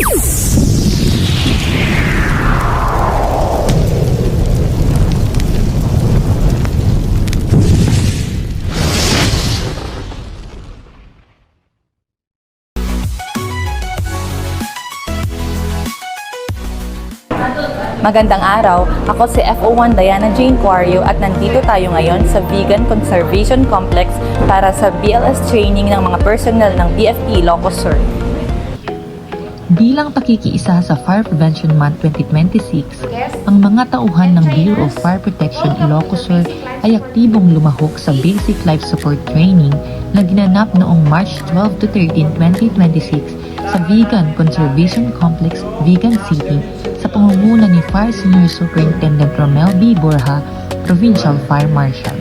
Magandang araw, ako si FO1 Diana Jane Cuario at nandito tayo ngayon sa Vegan Conservation Complex para sa BLS training ng mga personnel ng BFP Ilocos Sur. Bilang pakikiisa sa Fire Prevention Month 2026, ang mga tauhan ng Bureau of Fire Protection Ilocos Sur ay aktibong lumahok sa Basic Life Support Training na ginanap noong March 12 to 13, 2026 sa Vegan Conservation Complex, Vegan City sa pangunguna ni Fire Senior Superintendent Romel B. Borja, Provincial Fire Marshal.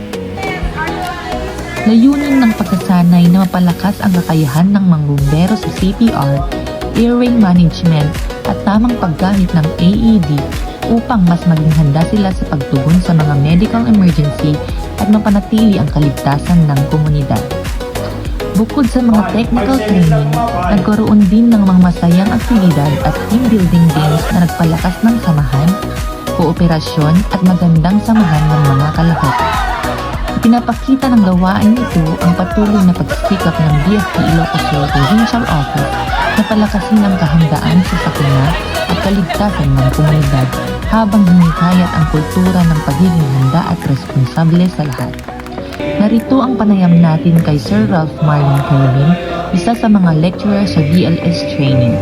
Layunin ng pagsasanay na mapalakas ang kakayahan ng mga bumbero sa CPR, airway management at tamang paggamit ng AED upang mas maging handa sila sa pagtugon sa mga medical emergency at mapanatili ang kaligtasan ng komunidad. Bukod sa mga technical training, nagkaroon din ng mga masayang aktibidad at team building games na nagpalakas ng samahan, kooperasyon at magandang samahan ng mga kalahok. Pinapakita ng gawain ito ang patuloy na pagsisikap ng BFP Ilocos Sur Provincial Office na palakasin ang kahandaan sa sakuna at kaligtasan ng komunidad habang hinikayat ang kultura ng pagiging handa at responsable sa lahat. Narito ang panayam natin kay Sir Ralph Marion Carabin, isa sa mga lecturer sa BLS training.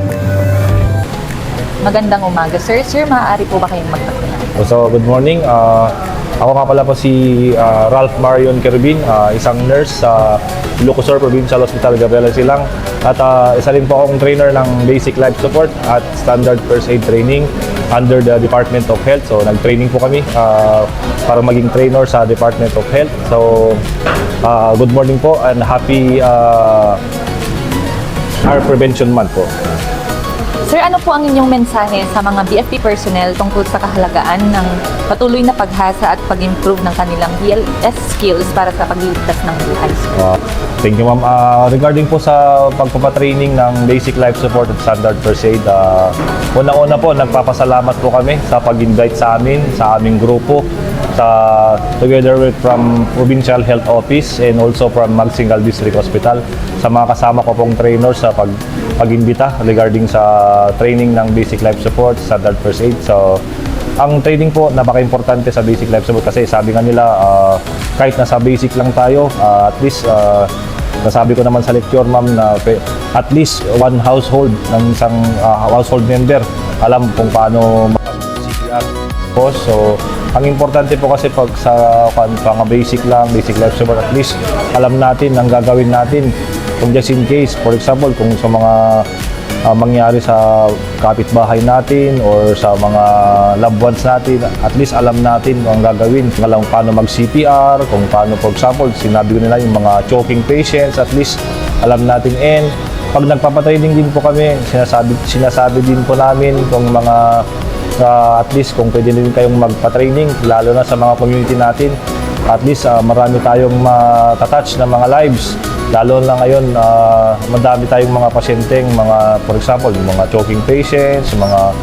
Magandang umaga, sir. Sir, maaari po ba kayong magpakilala? So, good morning. Ako nga pala po si Ralph Marion Carabin, isang nurse sa Ilocos Sur Provincial Hospital Gabriela Silang. At isa rin po akong trainer ng Basic Life Support at Standard First Aid Training under the Department of Health. So, nag-training po kami para maging trainer sa Department of Health. So, good morning po and happy Fire Prevention Month po. Sir, ano po ang inyong mensahe sa mga BFP personnel tungkol sa kahalagaan ng patuloy na paghasa at pag-improve ng kanilang BLS skills para sa pagliligtas ng buhay? Thank you, ma'am. Regarding po sa pagpapatraining ng Basic Life Support at Standard First Aid, una-una po, nagpapasalamat po kami sa pag-invite sa amin, sa aming grupo, together with from Provincial Health Office and also from Magsingal District Hospital, sa mga kasama ko pong trainers sa pag-imbita regarding sa training ng Basic Life Support, Standard First Aid. So, ang training po, napaka-importante sa Basic Life Support kasi sabi nga nila, kahit nasa basic lang tayo, at least, nasabi ko naman sa lecture, ma'am, na at least one household ng isang household member alam kung paano mag-CPR po. So, ang importante po kasi pag sa mga basic lang, Basic Life Support, at least alam natin ang gagawin natin kung just in case, for example, kung sa mga mangyari sa kapitbahay natin or sa mga loved ones natin, at least alam natin kung ang gagawin. Alam kung paano mag-CPR, kung paano, for example, sinabi ko nila yung mga choking patients, at least alam natin. And pag nagpapatraining din po kami, sinasabi din po namin kung mga at least kung pwede din kayong magpa-training, lalo na sa mga community natin, at least marami tayong matatouch na mga lives. Lalo na ngayon, madami tayong mga pasyenteng, for example, yung mga choking patients, mga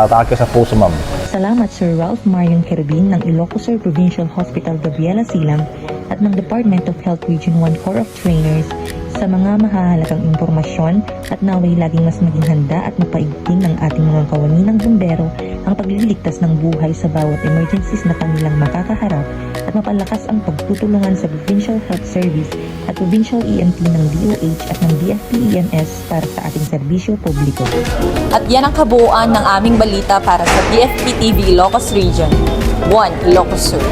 atake sa puso, ma'am. Salamat Sir Ralph Marion Carabin ng Ilocos Sur Provincial Hospital Gabriela Silang at ng Department of Health Region 1 Corps of Trainers sa mga mahahalagang impormasyon at naway laging mas maging handa at mapaigting ng ating mga kawani ng bumbero ang pagliligtas ng buhay sa bawat emergencies na kanilang makakaharap at mapalakas ang pagtutulungan sa Provincial Health Service at Provincial EMT ng DOH at ng BFP EMS para sa ating serbisyo publiko. At yan ang kabuuan ng aming balita para sa BFP TV Ilocos Region 1 Ilocos Sur.